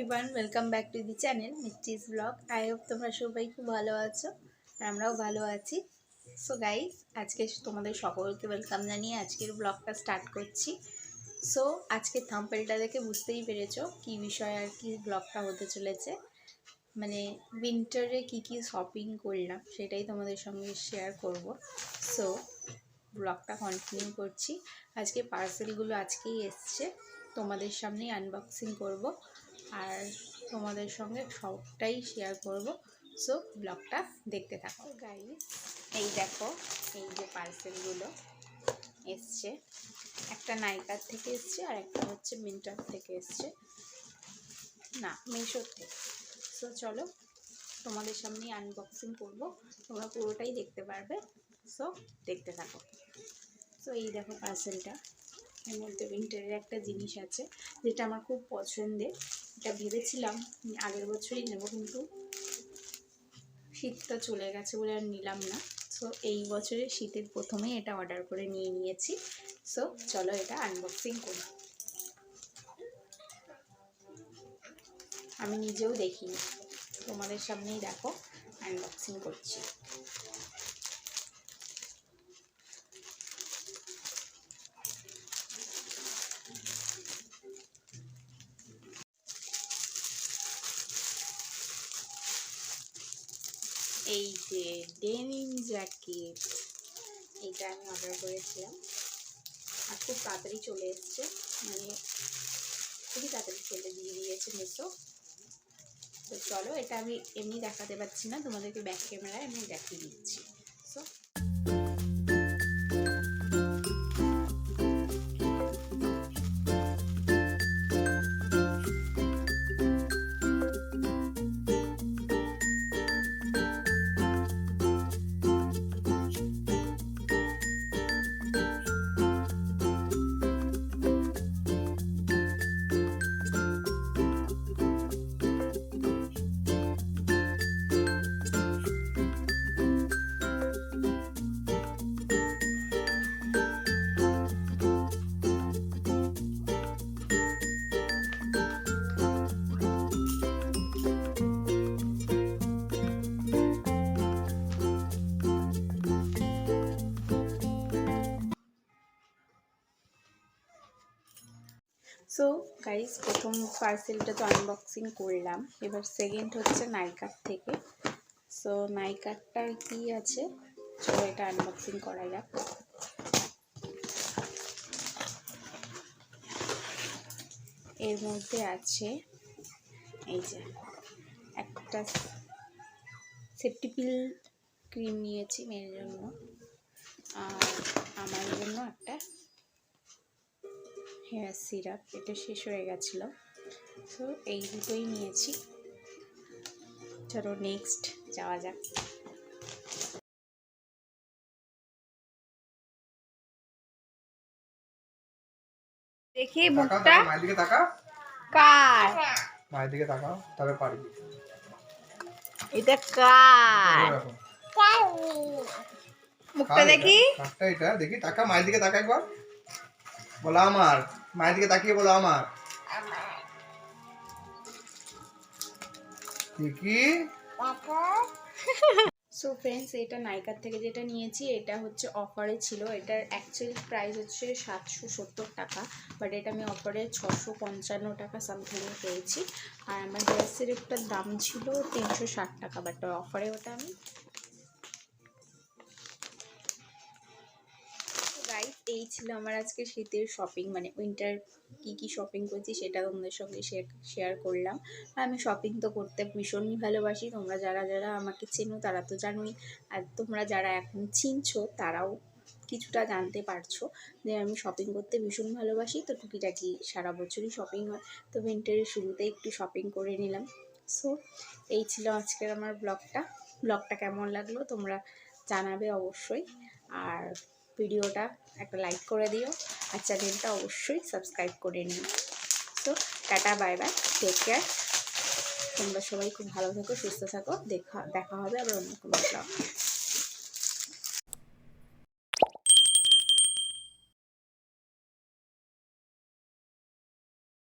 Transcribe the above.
Everyone, welcome back to the channel মিস্টিস blog. I hope তোমরা সবাই খুব ভালো আছো আর আমরাও ভালো আছি। সো গাইস, আজকে তোমাদের সকলকে ওয়েলকাম জানিয়ে আজকের ব্লগটা স্টার্ট করছি। সো আজকে থাম্বনেলটা দেখে বুঝতেই পেরেছো কী বিষয় আর কি ব্লগটা হতে চলেছে। মানে উইন্টারে কি শপিং করলাম সেটাই তোমাদের সঙ্গে শেয়ার করব। সো ব্লগটা কন্টিনিউ করছি। আজকে পার্সেলগুলো আজকেই এসছে, তোমাদের সামনেই আনবক্সিং করব আর তোমাদের সঙ্গে সবটাই শেয়ার করব। সো ব্লগটা দেখতে থাকো গাইস। এই দেখো, এই যে পার্সেলগুলো এসছে, একটা নাইকার থেকে এসছে আর একটা হচ্ছে মিন্টার থেকে এসছে, না মিশোর থেকে। সো চলো তোমাদের সামনেই আনবক্সিং করব, তোমরা পুরোটাই দেখতে পারবে। সো দেখতে থাকো। সো এই দেখো পার্সেলটা, এর মধ্যে উইন্টারের একটা জিনিস আছে যেটা আমার খুব পছন্দের। এটা ভেবেছিলাম আগের বছরই নেব, কিন্তু শীতটা চলে গেছে বলে আর নিলাম না। সো এই বছরে শীতের প্রথমেই এটা অর্ডার করে নিয়েছি। সো চলো এটা আনবক্সিং করি। আমি নিজেও দেখিনি, তোমাদের সামনেই দেখো আনবক্সিং করছি। এই যে ডেনিম জ্যাকেট, এইটা আমি অর্ডার করেছিলাম আর খুব তাড়াতাড়ি চলে এসছে, মানে খুবই তাড়াতাড়ি চলে দিয়েছে মিশো। তো চলো এটা আমি এমনি দেখাতে পারছি না, তোমাদেরকে ব্যাক ক্যামেরায় আমি দেখিয়ে দিচ্ছি। সো সো গাইস, প্রথম পার্সেলটা তো আনবক্সিং করলাম, এবার সেকেন্ড হচ্ছে নাইকার থেকে। সো নাইকারটা কি আছে, চলো এটা আনবক্সিং করা যাক। এর মধ্যে আছে এই যে একটা সেফটি পিল ক্রিম নিয়েছি মেয়ের জন্য, আর আমার জন্য একটা হেয়ার সিরাপ, এটা শেষ হয়ে গেছিলো। সো এই দুটোই নিয়েছি। চলো নেক্সট যাওয়া যাক। দেখি মুখটা, মায়ের দিকে তাকাও, কার মায়ের দিকে তাকাও তবে পারবি। এটা কার, মুখটা দেখি, কারটা এটা দেখি, তাকা মায়ের দিকে তাকা একবার, বলো আমার, মায়ের দিকে তাকিয়ে বলো আমার, দেখি। সো ফ্রেন্ডস, এটা নাইকার থেকে যেটা নিয়েছি এটা হচ্ছে অফারে ছিল। এটার অ্যাকচুয়াল প্রাইস হচ্ছে 770 টাকা, বাট এটা আমি অফারে 655 টাকা সামথিংয়ে পেয়েছি। আর আমার হেয়ার সিরাপটার দাম ছিল 360 টাকা, বাট অফারে ওটা আমি। গাইস, এই ছিল আমার আজকে শীতের শপিং, মানে উইন্টার কি শপিং করছি সেটা তোমাদের সঙ্গে শেয়ার করলাম। আমি শপিং তো করতে ভীষণই ভালোবাসি, তোমরা যারা যারা আমাকে চেনো তারা তো জানোই, আর তোমরা যারা এখন চিনছো তারাও কিছুটা জানতে পারছো যে আমি শপিং করতে ভীষণ ভালোবাসি। তো টুকিটাকি সারা বছরই শপিং হয়, তো উইন্টারের শুরুতে একটু শপিং করে নিলাম। সো এই ছিল আজকের আমার ব্লগটা কেমন লাগলো তোমরা জানাবে অবশ্যই, আর ভিডিওটা একটা লাইক করে দিও আর চ্যানেলটা অবশ্যই সাবস্ক্রাইব করে নিও। So tata, bye bye, take care. তোমরা সবাই খুব ভালো থাকো, সুস্থ থাকো। দেখা হবে আবার অন্য কোনো ব্লগ।